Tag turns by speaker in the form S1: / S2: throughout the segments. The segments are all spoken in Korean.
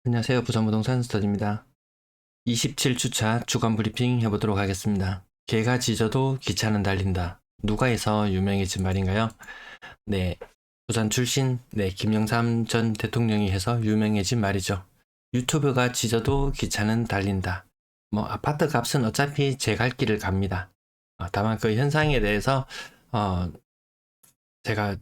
S1: 안녕하세요. 부산부동산 스터디입니다. 27주차 주간 브리핑 해보도록 하겠습니다. 개가 짖어도 기차는 달린다. 누가 해서 유명해진 말인가요? 네, 부산 출신 김영삼 전 대통령이 해서 유명해진 말이죠. 유튜브가 짖어도 기차는 달린다. 아파트 값은 어차피 제 갈 길을 갑니다. 다만 그 현상에 대해서 제가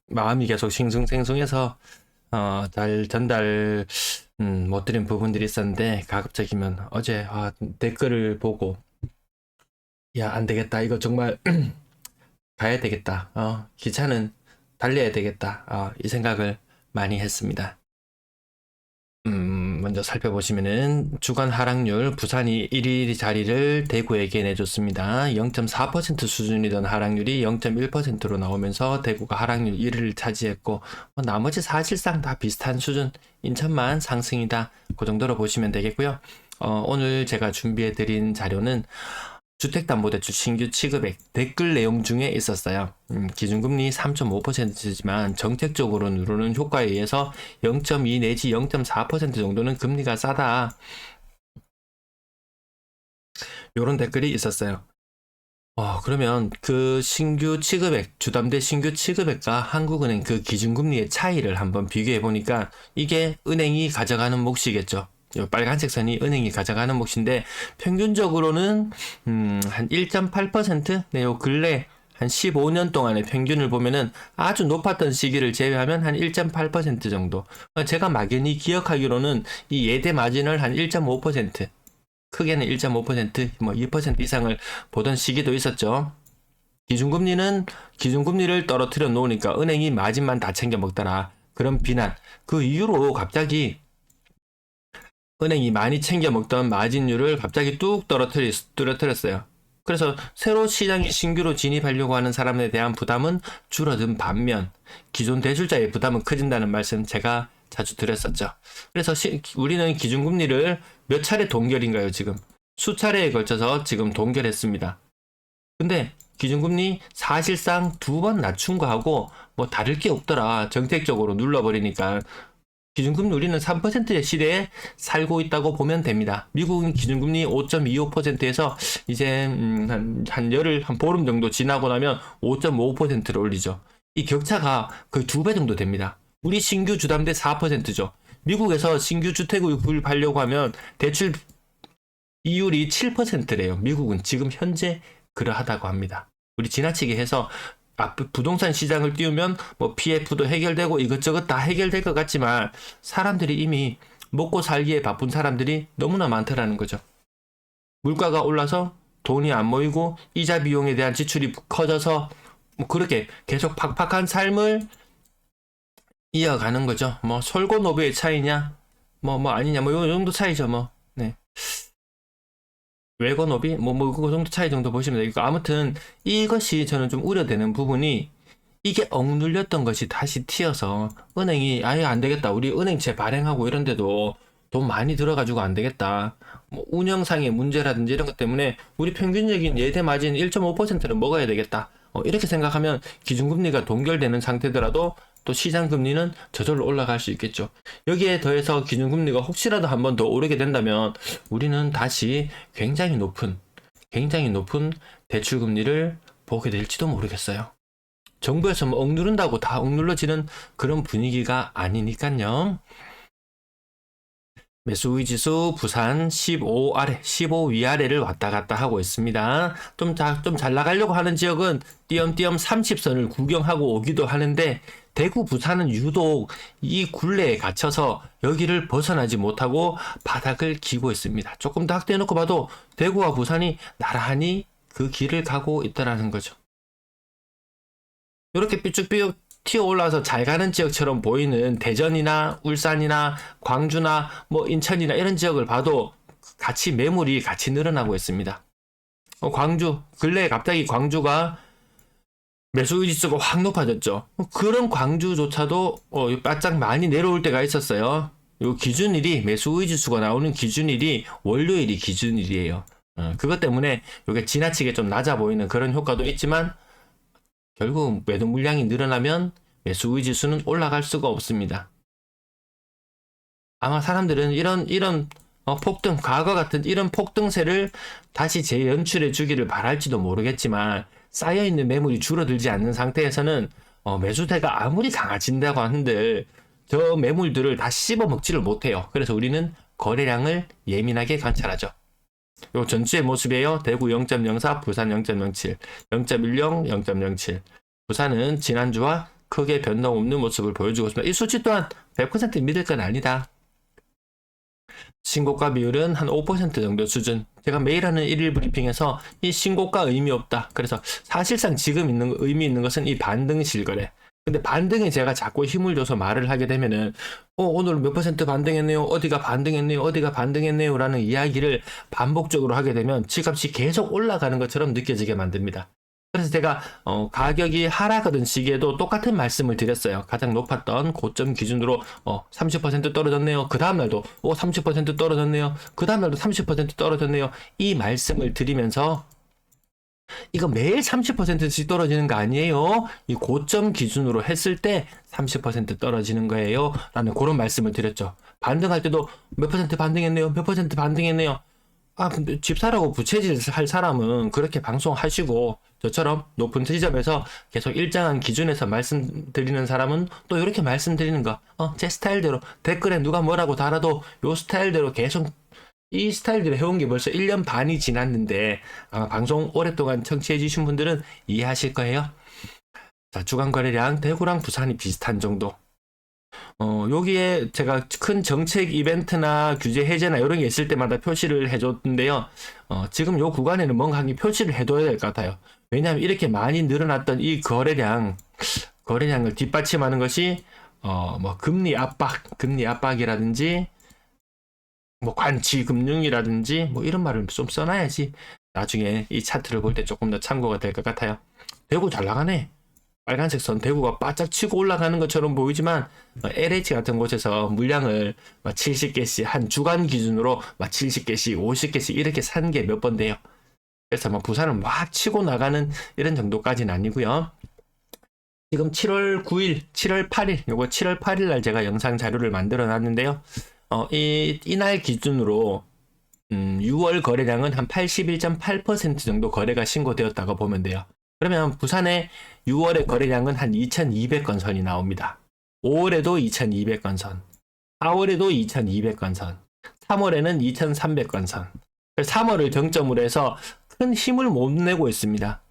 S1: 마음이 계속 싱숭생숭해서 잘 전달 못 드린 부분들이 있었는데, 가급적이면 어제 댓글을 보고 야, 안 되겠다, 이거 정말 가야 되겠다, 기차는 달려야 되겠다, 이 생각을 많이 했습니다. 먼저 살펴보시면은 주간 하락률, 부산이 1위 자리를 대구에게 내줬습니다. 0.4% 수준이던 하락률이 0.1%로 나오면서 대구가 하락률 1위를 차지했고, 나머지 사실상 다 비슷한 수준, 인천만 상승이다, 그 정도로 보시면 되겠고요. 오늘 제가 준비해드린 자료는 주택담보대출 신규 취급액 댓글 내용 중에 있었어요. 기준금리 3.5%지만 정책적으로 누르는 효과에 의해서 0.2 내지 0.4% 정도는 금리가 싸다, 요런 댓글이 있었어요. 그러면 그 신규 취급액, 주담대 신규 취급액과 한국은행 그 기준금리의 차이를 한번 비교해 보니까 이게 은행이 가져가는 몫이겠죠. 이 빨간색 선이 은행이 가져가는 몫인데, 평균적으로는 한 1.8%? 네, 요 근래 한 15년 동안의 평균을 보면은 아주 높았던 시기를 제외하면 한 1.8% 정도. 제가 막연히 기억하기로는 이 예대 마진을 한 1.5%, 크게는 1.5%, 2% 이상을 보던 시기도 있었죠. 기준금리를 떨어뜨려 놓으니까 은행이 마진만 다 챙겨 먹더라, 그런 비난. 그 이후로 갑자기 은행이 많이 챙겨 먹던 마진율을 갑자기 뚝 떨어뜨렸어요. 그래서 새로 시장에 신규로 진입하려고 하는 사람에 대한 부담은 줄어든 반면 기존 대출자의 부담은 커진다는 말씀 제가 자주 드렸었죠. 그래서 우리는 기준금리를 몇 차례 동결인가요, 지금? 수차례에 걸쳐서 지금 동결했습니다. 근데 기준금리 사실상 2번 낮춘 거하고 다를 게 없더라, 정책적으로 눌러버리니까. 기준금리 우리는 3%의 시대에 살고 있다고 보면 됩니다. 미국은 기준금리 5.25%에서 이제 한 보름 정도 지나고 나면 5.5%를 올리죠. 이 격차가 거의 2배 정도 됩니다. 우리 신규 주담대 4%죠. 미국에서 신규 주택을 구입하려고 하면 대출 이율이 7%래요. 미국은 지금 현재 그러하다고 합니다. 우리 지나치게 해서 부동산 시장을 띄우면 PF도 해결되고 이것저것 다 해결될 것 같지만, 사람들이 이미 먹고 살기에 바쁜 사람들이 너무나 많더라는 거죠. 물가가 올라서 돈이 안 모이고 이자 비용에 대한 지출이 커져서 그렇게 계속 팍팍한 삶을 이어가는 거죠. 솔고노브의 차이냐, 아니냐, 요 정도 차이죠. 네. 외건업이 그 정도 차이 정도 보시면 되겠고, 아무튼 이것이 저는 좀 우려되는 부분이, 이게 억눌렸던 것이 다시 튀어서 은행이 아예 안 되겠다, 우리 은행채 발행하고 이런데도 돈 많이 들어가지고 안 되겠다, 운영상의 문제라든지 이런 것 때문에 우리 평균적인 예대 마진 1.5%는 먹어야 되겠다, 이렇게 생각하면 기준금리가 동결되는 상태더라도 또 시장금리는 저절로 올라갈 수 있겠죠. 여기에 더해서 기준금리가 혹시라도 한 번 더 오르게 된다면 우리는 다시 굉장히 높은 대출금리를 보게 될지도 모르겠어요. 정부에서 억누른다고 다 억눌러지는 그런 분위기가 아니니까요. 매수의 지수 부산 15 아래, 15 위아래를 왔다 갔다 하고 있습니다. 좀 잘 나가려고 하는 지역은 띄엄띄엄 30선을 구경하고 오기도 하는데, 대구, 부산은 유독 이 굴레에 갇혀서 여기를 벗어나지 못하고 바닥을 기고 있습니다. 조금 더 확대해놓고 봐도 대구와 부산이 나란히 그 길을 가고 있다는 거죠. 이렇게 삐쭉삐쭉 튀어 올라서 잘 가는 지역처럼 보이는 대전이나 울산이나 광주나 인천이나 이런 지역을 봐도 매물이 같이 늘어나고 있습니다. 광주, 근래에 갑자기 광주가 매수의 지수가 확 높아졌죠. 그런 광주조차도 바짝 많이 내려올 때가 있었어요. 요 기준일이, 매수의 지수가 나오는 기준일이 월요일이 기준일이에요. 그것 때문에 이게 지나치게 좀 낮아 보이는 그런 효과도 있지만, 결국 매도 물량이 늘어나면 매수의 지수는 올라갈 수가 없습니다. 아마 사람들은 이런 폭등, 과거 같은 이런 폭등세를 다시 재연출해 주기를 바랄지도 모르겠지만, 쌓여있는 매물이 줄어들지 않는 상태에서는 매수세가 아무리 강해진다고 한들 저 매물들을 다 씹어먹지를 못해요. 그래서 우리는 거래량을 예민하게 관찰하죠. 요 전주의 모습이에요. 대구 0.04, 부산 0.07, 0.10, 0.07. 부산은 지난주와 크게 변동 없는 모습을 보여주고 있습니다. 이 수치 또한 100% 믿을 건 아니다. 신고가 비율은 한 5% 정도 수준. 제가 매일 하는 1일 브리핑에서 이 신고가 의미 없다. 그래서 사실상 지금 의미 있는 것은 이 반등 실거래. 근데 반등에 제가 자꾸 힘을 줘서 말을 하게 되면은 오늘 몇 퍼센트 반등했네요. 어디가 반등했네요. 어디가 반등했네요. 라는 이야기를 반복적으로 하게 되면 지값이 계속 올라가는 것처럼 느껴지게 만듭니다. 그래서 제가 가격이 하락하던 시기에도 똑같은 말씀을 드렸어요. 가장 높았던 고점 기준으로 30% 떨어졌네요. 그 다음날도 30% 떨어졌네요. 그 다음날도 30% 떨어졌네요. 이 말씀을 드리면서 이거 매일 30%씩 떨어지는 거 아니에요? 이 고점 기준으로 했을 때 30% 떨어지는 거예요. 라는 그런 말씀을 드렸죠. 반등할 때도 몇 퍼센트 반등했네요. 몇 퍼센트 반등했네요. 근데 집 사라고 부채질 할 사람은 그렇게 방송하시고, 저처럼 높은 지점에서 계속 일정한 기준에서 말씀드리는 사람은 또 이렇게 말씀드리는 거. 제 스타일대로 댓글에 누가 뭐라고 달아도 요 스타일대로 계속 이 스타일대로 해온 게 벌써 1년 반이 지났는데, 아마 방송 오랫동안 청취해 주신 분들은 이해하실 거예요. 자, 주간 거래량 대구랑 부산이 비슷한 정도. 여기에 제가 큰 정책 이벤트나 규제 해제나 이런 게 있을 때마다 표시를 해줬는데요. 지금 요 구간에는 뭔가 표시를 해둬야 될 것 같아요. 왜냐하면 이렇게 많이 늘어났던 이 거래량을 뒷받침하는 것이, 뭐 금리 압박이라든지, 뭐 관치 금융이라든지, 뭐 이런 말을 좀 써놔야지 나중에 이 차트를 볼 때 조금 더 참고가 될 것 같아요. 대구 잘 나가네. 빨간색 선 대구가 바짝 치고 올라가는 것처럼 보이지만 LH 같은 곳에서 물량을 70개씩 한 주간 기준으로 70개씩 50개씩 이렇게 산 게 몇 번 돼요. 그래서 부산은 막 치고 나가는 이런 정도까지는 아니고요. 지금 7월 9일, 7월 8일, 요거 7월 8일 날 제가 영상 자료를 만들어 놨는데요. 이날 기준으로 6월 거래량은 한 81.8% 정도 거래가 신고되었다고 보면 돼요. 그러면 부산의 6월의 거래량은 한 2200건 선이 나옵니다. 5월에도 2200건 선, 4월에도 2200건 선, 3월에는 2300건 선. 3월을 정점으로 해서 큰 힘을 못 내고 있습니다.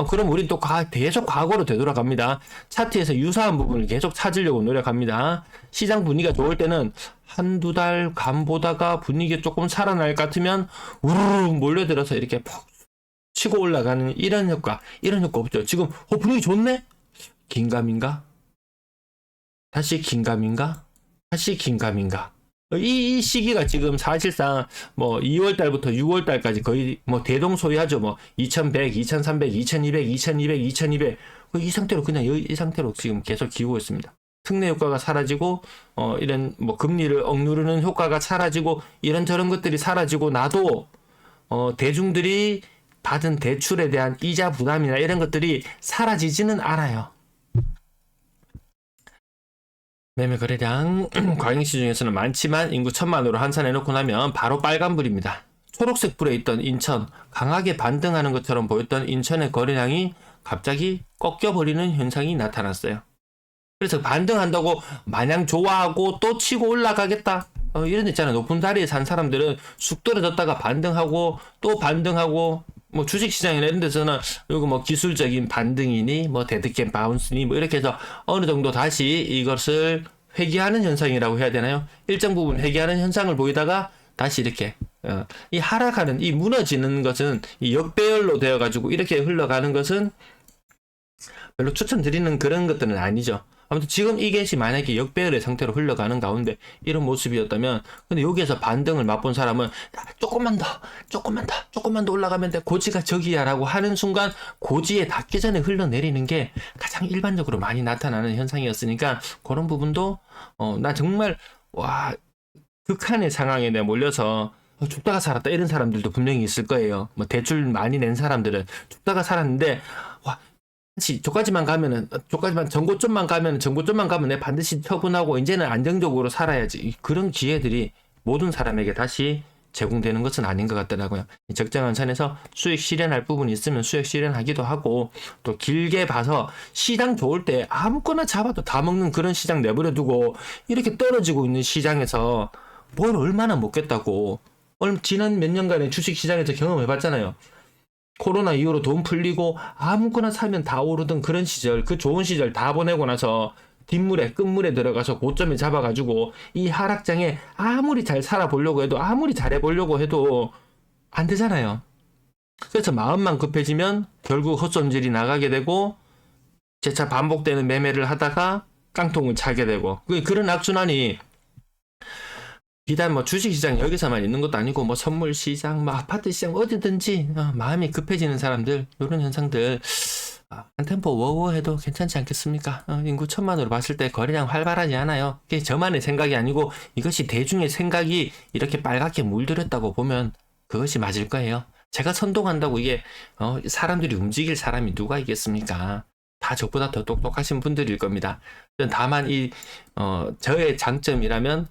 S1: 그럼 우리 또 계속 과거로 되돌아갑니다. 차트에서 유사한 부분을 계속 찾으려고 노력합니다. 시장 분위기가 좋을 때는 한두 달 간 보다가 분위기가 조금 살아날 것 같으면 우르르 몰려들어서 이렇게 푹 치고 올라가는 이런 효과 없죠. 지금 분위기 좋네? 긴가민가? 다시 긴가민가? 다시 긴가민가? 이 시기가 지금 사실상 2월 달부터 6월 달까지 거의 대동소이하죠. 2100, 2300, 2200, 2200, 2200. 이 상태로 그냥 이 상태로 지금 계속 기우고 있습니다. 특례 효과가 사라지고 이런 금리를 억누르는 효과가 사라지고 이런저런 것들이 사라지고 나도 대중들이 받은 대출에 대한 이자 부담이나 이런 것들이 사라지지는 않아요. 매매 거래량 과잉시 중에서는 많지만 인구 1000만으로 환산해놓고 나면 바로 빨간불입니다. 초록색 불에 있던 인천, 강하게 반등하는 것처럼 보였던 인천의 거래량이 갑자기 꺾여버리는 현상이 나타났어요. 그래서 반등한다고 마냥 좋아하고 또 치고 올라가겠다, 이런 데 있잖아요. 높은 다리에 산 사람들은 쑥 떨어졌다가 반등하고 또 반등하고, 주식시장이나 이런 데서는 이거 기술적인 반등이니 데드캣 바운스니 이렇게 해서 어느 정도 다시 이것을 회귀하는 현상이라고 해야 되나요? 일정 부분 회귀하는 현상을 보이다가 다시 이렇게 이 하락하는, 이 무너지는 것은 이 역배열로 되어 가지고 이렇게 흘러가는 것은 별로 추천드리는 그런 것들은 아니죠. 아무튼 지금 이것이 만약에 역배열의 상태로 흘러가는 가운데 이런 모습이었다면, 근데 여기에서 반등을 맛본 사람은 조금만 더 올라가면 돼, 고지가 저기야 라고 하는 순간 고지에 닿기 전에 흘러내리는 게 가장 일반적으로 많이 나타나는 현상이었으니까, 그런 부분도 나 정말 극한의 상황에 내가 몰려서 죽다가 살았다 이런 사람들도 분명히 있을 거예요. 대출 많이 낸 사람들은 죽다가 살았는데 저까지만 정고점만 가면 내 반드시 처분하고 이제는 안정적으로 살아야지. 그런 기회들이 모든 사람에게 다시 제공되는 것은 아닌 것 같더라고요. 적정한 선에서 수익 실현할 부분이 있으면 수익 실현하기도 하고, 또 길게 봐서 시장 좋을 때 아무거나 잡아도 다 먹는 그런 시장 내버려 두고 이렇게 떨어지고 있는 시장에서 뭘 얼마나 먹겠다고. 지난 몇 년간의 주식 시장에서 경험해 봤잖아요. 코로나 이후로 돈 풀리고 아무거나 사면 다 오르던 그런 시절, 그 좋은 시절 다 보내고 나서 끝물에 들어가서 고점에 잡아가지고 이 하락장에 아무리 잘 살아보려고 해도, 아무리 잘해보려고 해도 안 되잖아요. 그래서 마음만 급해지면 결국 헛손질이 나가게 되고 재차 반복되는 매매를 하다가 깡통을 차게 되고, 그런 악순환이 비단 뭐 주식시장 여기서만 있는 것도 아니고 뭐 선물시장, 뭐 아파트 시장 어디든지 마음이 급해지는 사람들, 이런 현상들 한 템포 워워 해도 괜찮지 않겠습니까? 인구 1,000만으로 봤을 때 거래량 활발하지 않아요. 그게 저만의 생각이 아니고 이것이 대중의 생각이 이렇게 빨갛게 물들었다고 보면 그것이 맞을 거예요. 제가 선동한다고 이게 사람들이 움직일 사람이 누가 있겠습니까? 다 저보다 더 똑똑하신 분들일 겁니다. 다만 저의 장점이라면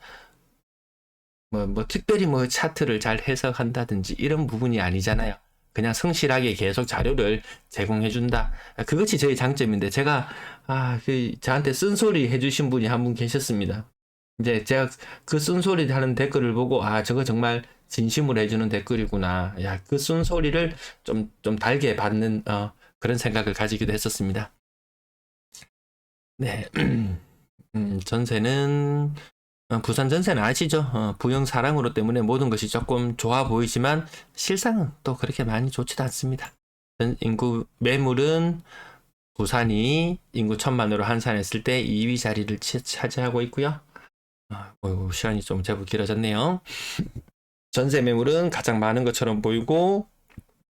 S1: 특별히 차트를 잘 해석한다든지 이런 부분이 아니잖아요. 그냥 성실하게 계속 자료를 제공해준다. 그것이 저의 장점인데, 저한테 쓴소리 해주신 분이 한 분 계셨습니다. 이제 제가 그 쓴소리 하는 댓글을 보고, 저거 정말 진심으로 해주는 댓글이구나. 그 쓴소리를 좀 달게 받는, 그런 생각을 가지기도 했었습니다. 네. 전세는, 부산 전세는 아시죠? 부영 사랑으로 때문에 모든 것이 조금 좋아 보이지만 실상은 또 그렇게 많이 좋지도 않습니다. 인구 매물은 부산이 인구 1,000만으로 환산했을 때 2위 자리를 차지하고 있고요. 시간이 좀 제법 길어졌네요. 전세 매물은 가장 많은 것처럼 보이고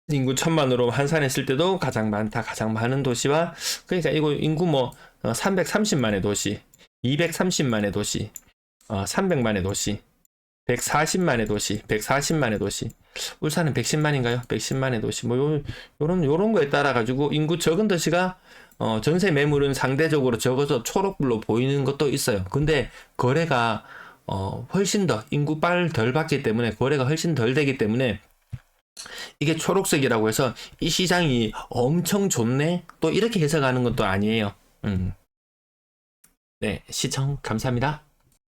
S1: 인구 1,000만으로 환산했을 때도 가장 많은 도시와, 그러니까 이거 인구 330만의 도시, 230만의 도시, 300만의 도시, 140만의 도시, 140만의 도시, 울산은 110만인가요? 110만의 도시, 요런 거에 따라 가지고 인구 적은 도시가 전세 매물은 상대적으로 적어서 초록불로 보이는 것도 있어요. 근데 거래가 훨씬 더 인구빨 덜 받기 때문에, 거래가 훨씬 덜 되기 때문에 이게 초록색이라고 해서 이 시장이 엄청 좋네? 또 이렇게 해석하는 것도 아니에요. 네, 시청 감사합니다.